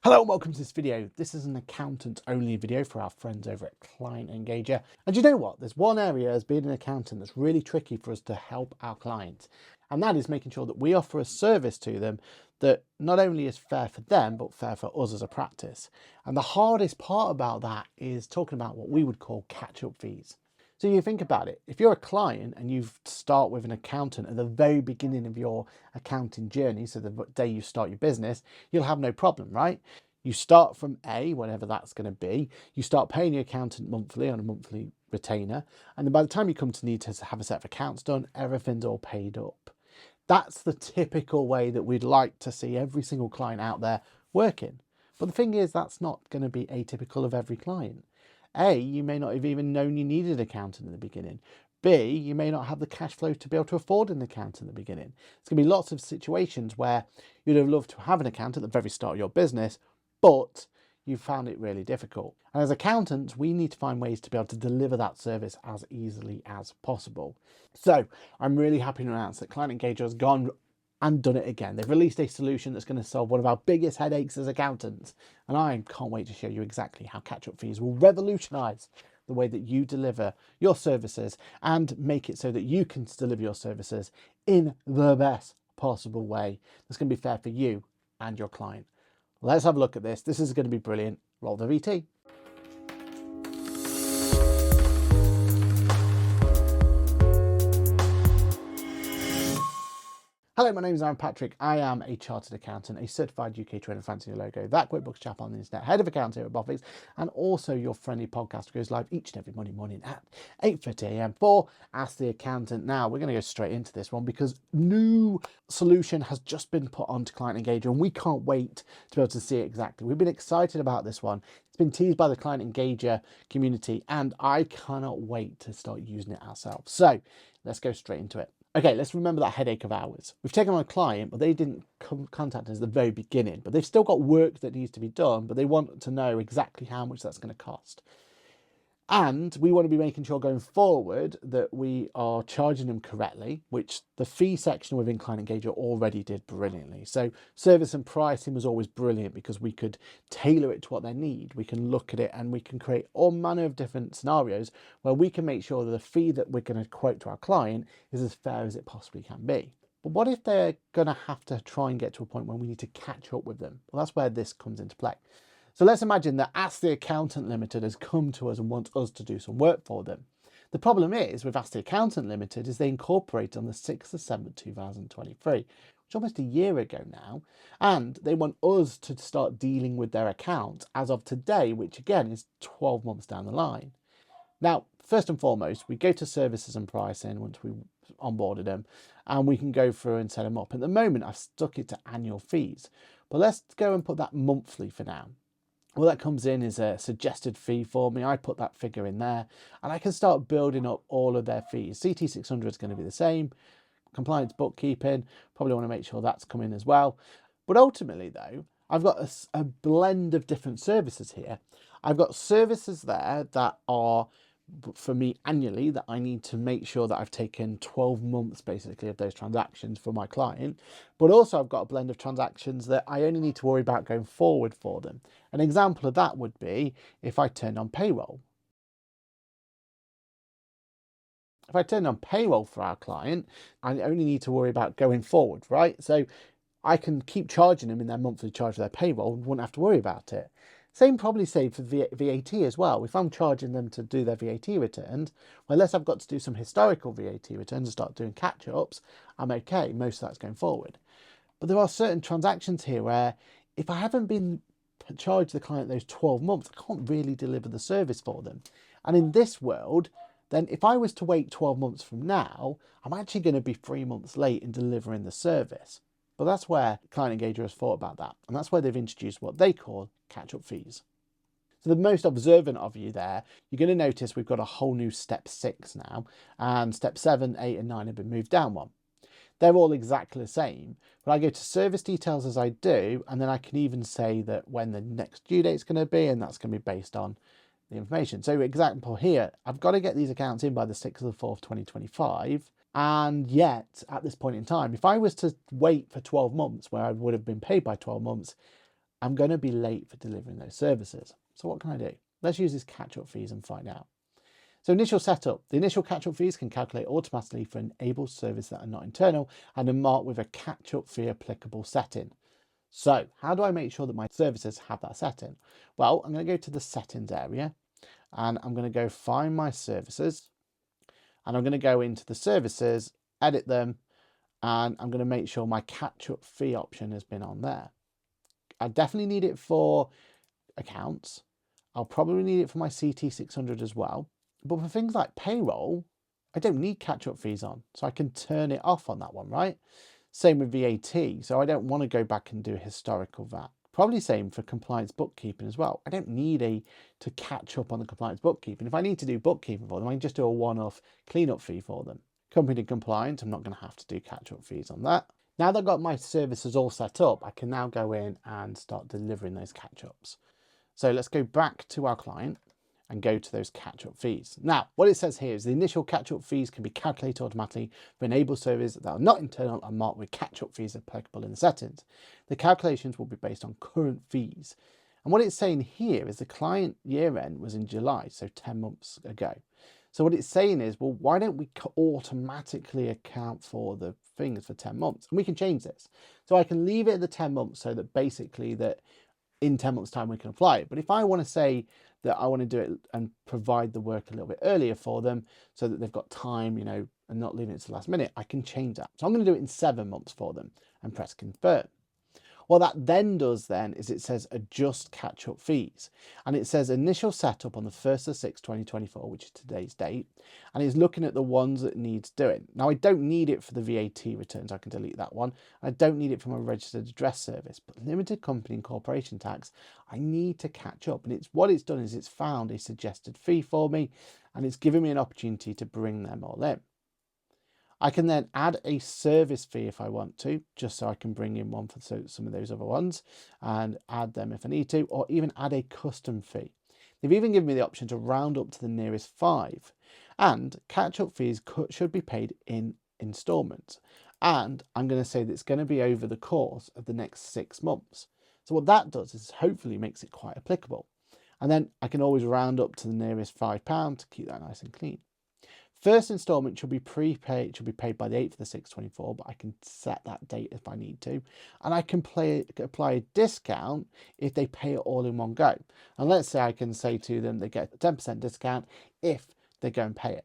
Hello and welcome to this video. This is an accountant only video for our friends over at Client Engager. And you know what? There's one area as being an accountant that's really tricky for us to help our clients. And that is making sure that we offer a service to them that not only is fair for them, but fair for us as a practice. And the hardest part about that is talking about what we would call catch-up fees. So you think about it, if you're a client and you start with an accountant at the very beginning of your accounting journey, so the day you start your business, you'll have no problem, right? You start from A, whatever that's going to be, you start paying your accountant monthly on a monthly retainer, and then by the time you come to need to have a set of accounts done, everything's all paid up. That's the typical way that we'd like to see every single client out there working. But the thing is, that's not going to be atypical of every client. A, you may not have even known you needed an accountant in the beginning. B, you may not have the cash flow to be able to afford an accountant in the beginning. There's going to be lots of situations where you'd have loved to have an accountant at the very start of your business, but you found it really difficult. And as accountants, we need to find ways to be able to deliver that service as easily as possible. So I'm really happy to announce that Client Engager has gone and done it again. They've released a solution that's going to solve one of our biggest headaches as accountants. And I can't wait to show you exactly how catch-up fees will revolutionize the way that you deliver your services and make it so that you can deliver your services in the best possible way that's going to be fair for you and your client. Let's have a look at this. This is going to be brilliant. Roll the VT. Hello, my name is Aaron Patrick. I am a chartered accountant, a certified UK trainer, fancy your logo, that QuickBooks Chap on the internet, head of accounts here at Boffix, and also your friendly podcast goes live each and every Monday morning at 8:30 a.m. for Ask the Accountant. Now, we're going to go straight into this one because new solution has just been put onto Client Engager and we can't wait to be able to see it exactly. We've been excited about this one. It's been teased by the Client Engager community and I cannot wait to start using it ourselves. So let's go straight into it. Okay, let's remember that headache of ours. We've taken on a client, but they didn't contact us at the very beginning, but they've still got work that needs to be done, but they want to know exactly how much that's going to cost. And we want to be making sure going forward that we are charging them correctly, which the fee section within Client Engager already did brilliantly. So service and pricing was always brilliant because we could tailor it to what they need. We can look at it and we can create all manner of different scenarios where we can make sure that the fee that we're going to quote to our client is as fair as it possibly can be. But what if they're going to have to try and get to a point where we need to catch up with them? Well, that's where this comes into play. So let's imagine that Ask the Accountant Limited has come to us and wants us to do some work for them. The problem is with Ask the Accountant Limited is they incorporated on the 6th of December 2023, which is almost a year ago now, and they want us to start dealing with their accounts as of today, which again is 12 months down the line. Now, first and foremost, we go to services and pricing once we onboarded them, and we can go through and set them up. At the moment, I've stuck it to annual fees, but let's go and put that monthly for now. Well, that comes in is a suggested fee for me. I put that figure in there and I can start building up all of their fees. CT600 is going to be the same. Compliance bookkeeping, probably want to make sure that's coming as well. But ultimately though, I've got a blend of different services here. I've got services there that are for me annually that I need to make sure that I've taken 12 months basically of those transactions for my client, but also I've got a blend of transactions that I only need to worry about going forward for them. An example of that would be if I turned on payroll. If I turned on payroll for our client, I only need to worry about going forward, right? So I can keep charging them in their monthly charge for their payroll and wouldn't have to worry about it. Same probably say for VAT as well. If I'm charging them to do their VAT returns, well, unless I've got to do some historical VAT returns and start doing catch-ups, I'm okay. Most of that's going forward. But there are certain transactions here where if I haven't been charged the client those 12 months, I can't really deliver the service for them. And in this world, then if I was to wait 12 months from now, I'm actually going to be 3 months late in delivering the service. But that's where Client Engager has thought about that. And that's where they've introduced what they call catch-up fees. So the most observant of you there, you're going to notice we've got a whole new step 6 now. And step 7, 8 and 9 have been moved down one. They're all exactly the same. But I go to service details as I do. And then I can even say that when the next due date is going to be. And that's going to be based on the information. So example here, I've got to get these accounts in by the 6th of the 4th, 2025. And yet, at this point in time, if I was to wait for 12 months, where I would have been paid by 12 months, I'm going to be late for delivering those services. So what can I do? Let's use this catch-up fees and find out. So initial setup. The initial catch-up fees can calculate automatically for enabled services that are not internal and are marked with a catch-up fee applicable setting. So how do I make sure that my services have that setting? Well, I'm going to go to the settings area and I'm going to go find my services and I'm going to go into the services, edit them, and I'm going to make sure my catch-up fee option has been on there. I definitely need it for accounts. I'll probably need it for my CT600 as well. But for things like payroll, I don't need catch-up fees on, so I can turn it off on that one, right? Same with VAT, so I don't want to go back and do historical VAT. Probably same for compliance bookkeeping as well. I don't need to catch up on the compliance bookkeeping. If I need to do bookkeeping for them, I can just do a one-off cleanup fee for them. Company compliance, I'm not going to have to do catch-up fees on that. Now that I've got my services all set up, I can now go in and start delivering those catch-ups. So let's go back to our client and go to those catch-up fees. Now, what it says here is the initial catch-up fees can be calculated automatically for enabled services that are not internal and marked with catch-up fees applicable in the settings. The calculations will be based on current fees. And what it's saying here is the client year end was in July, so 10 months ago. So what it's saying is, well, why don't we automatically account for the things for 10 months? And we can change this. So I can leave it at the 10 months so that basically that in 10 months time we can apply it. But if I want to say that I want to do it and provide the work a little bit earlier for them so that they've got time, you know, and not leaving it to the last minute, I can change that. So I'm going to do it in 7 months for them and press confirm. What that then does then is it says adjust catch-up fees, and it says initial setup on the 1st of 6, 2024, which is today's date, and it's looking at the ones that needs doing. Now I don't need it for the VAT returns, I can delete that one. I don't need it for my registered address service, but limited company and corporation tax, I need to catch up. And what it's done is it's found a suggested fee for me, and it's given me an opportunity to bring them all in. I can then add a service fee if I want to, just so I can bring in one for some of those other ones and add them if I need to, or even add a custom fee. They've even given me the option to round up to the nearest 5, and catch-up fees should be paid in installments. And I'm going to say that it's going to be over the course of the next 6 months. So what that does is hopefully makes it quite applicable. And then I can always round up to the nearest £5 to keep that nice and clean. First instalment should be prepaid, should be paid by the 8th of the 6th, 24, but I can set that date if I need to. And I can apply a discount if they pay it all in one go. And let's say I can say to them they get a 10% discount if they go and pay it.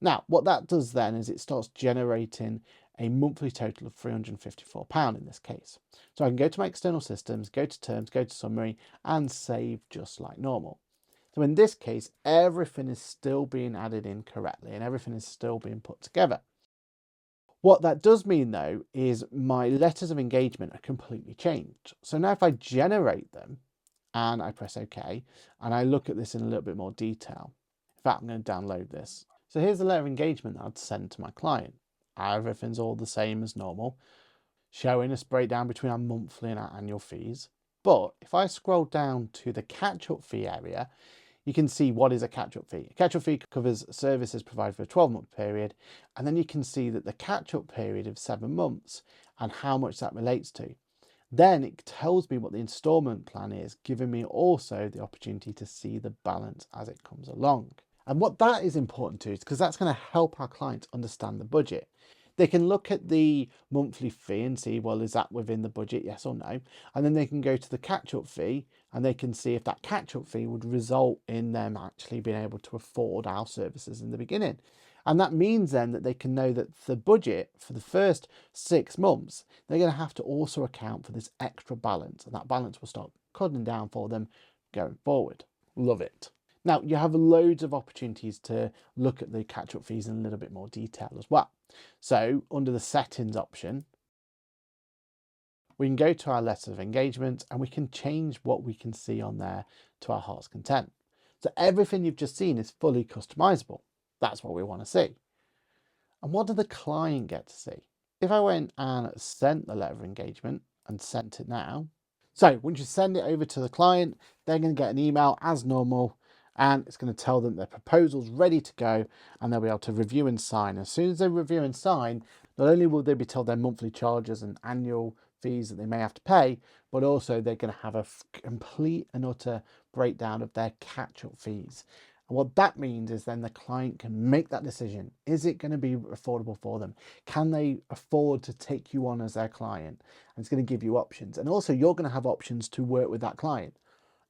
Now, what that does then is it starts generating a monthly total of £354 in this case. So I can go to my external systems, go to terms, go to summary, and save just like normal. So in this case, everything is still being added in correctly and everything is still being put together. What that does mean though is my letters of engagement are completely changed. So now if I generate them and I press OK and I look at this in a little bit more detail, in fact, I'm going to download this. So here's the letter of engagement that I'd send to my client. Everything's all the same as normal, showing us breakdown between our monthly and our annual fees. But if I scroll down to the catch-up fee area, you can see what is a catch-up fee. A catch-up fee covers services provided for a 12-month period, and then you can see that the catch-up period of 7 months and how much that relates to. Then it tells me what the instalment plan is, giving me also the opportunity to see the balance as it comes along. And what that is important to is because that's going to help our clients understand the budget. They can look at the monthly fee and see, well, is that within the budget, yes or no? And then they can go to the catch-up fee and they can see if that catch-up fee would result in them actually being able to afford our services in the beginning. And that means then that they can know that the budget for the first 6 months, they're going to have to also account for this extra balance, and that balance will start cutting down for them going forward. Love it. Now, you have loads of opportunities to look at the catch-up fees in a little bit more detail as well. So under the settings option, we can go to our letter of engagement and we can change what we can see on there to our heart's content. So everything you've just seen is fully customizable. That's what we want to see. And what does the client get to see? If I went and sent the letter of engagement and sent it now, so once you send it over to the client, they're going to get an email as normal, and it's going to tell them their proposal's ready to go and they'll be able to review and sign. As soon as they review and sign, not only will they be told their monthly charges and annual fees that they may have to pay, but also they're going to have a complete and utter breakdown of their catch-up fees. And what that means is then the client can make that decision. Is it going to be affordable for them? Can they afford to take you on as their client? And it's going to give you options. And also you're going to have options to work with that client.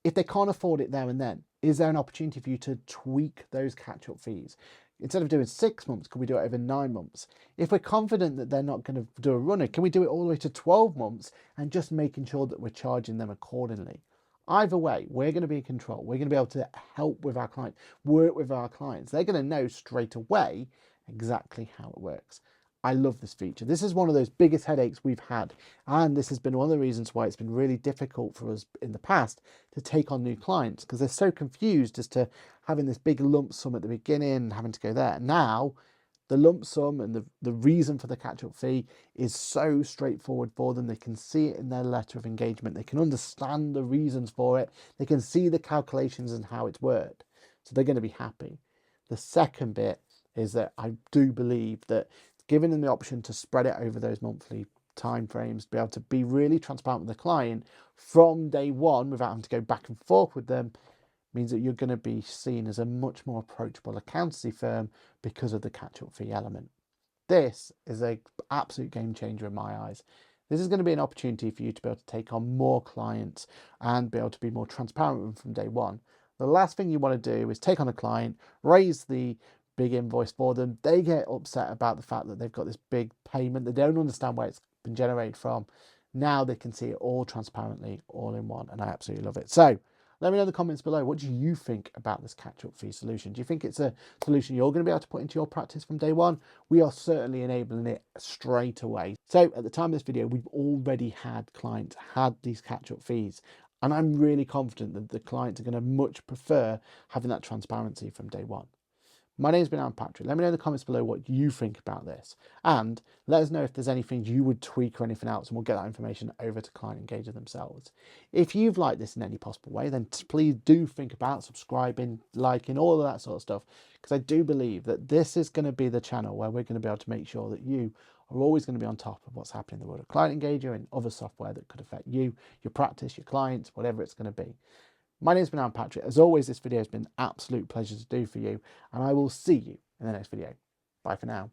If they can't afford it there and then, is there an opportunity for you to tweak those catch-up fees? Instead of doing 6 months, can we do it over 9 months? If we're confident that they're not going to do a runner, can we do it all the way to 12 months and just making sure that we're charging them accordingly? Either way, we're going to be in control. We're going to be able to help with our client, work with our clients. They're going to know straight away exactly how it works. I love this feature. This is one of those biggest headaches we've had. And this has been one of the reasons why it's been really difficult for us in the past to take on new clients, because they're so confused as to having this big lump sum at the beginning and having to go there. Now, the lump sum and the reason for the catch-up fee is so straightforward for them. They can see it in their letter of engagement. They can understand the reasons for it. They can see the calculations and how it's worked. So they're going to be happy. The second bit is that I do believe that giving them the option to spread it over those monthly time frames, be able to be really transparent with the client from day one without having to go back and forth with them, means that you're going to be seen as a much more approachable accountancy firm because of the catch-up fee element. This is an absolute game changer in my eyes. This is going to be an opportunity for you to be able to take on more clients and be able to be more transparent with them from day one. The last thing you want to do is take on a client, raise the big invoice for them. They get upset about the fact that they've got this big payment. They don't understand where it's been generated from. Now they can see it all transparently, all in one, and I absolutely love it. So let me know in the comments below, what do you think about this catch-up fee solution? Do you think it's a solution you're going to be able to put into your practice from day one? We are certainly enabling it straight away. So at the time of this video, we've already had clients had these catch-up fees. And I'm really confident that the clients are going to much prefer having that transparency from day one. My name's been Patrick. Let me know in the comments below what you think about this. And let us know if there's anything you would tweak or anything else, and we'll get that information over to Client Engager themselves. If you've liked this in any possible way, then please do think about subscribing, liking, all of that sort of stuff, because I do believe that this is going to be the channel where we're going to be able to make sure that you are always going to be on top of what's happening in the world of Client Engager and other software that could affect you, your practice, your clients, whatever it's going to be. My name's been Patrick. As always, this video has been an absolute pleasure to do for you, and I will see you in the next video. Bye for now.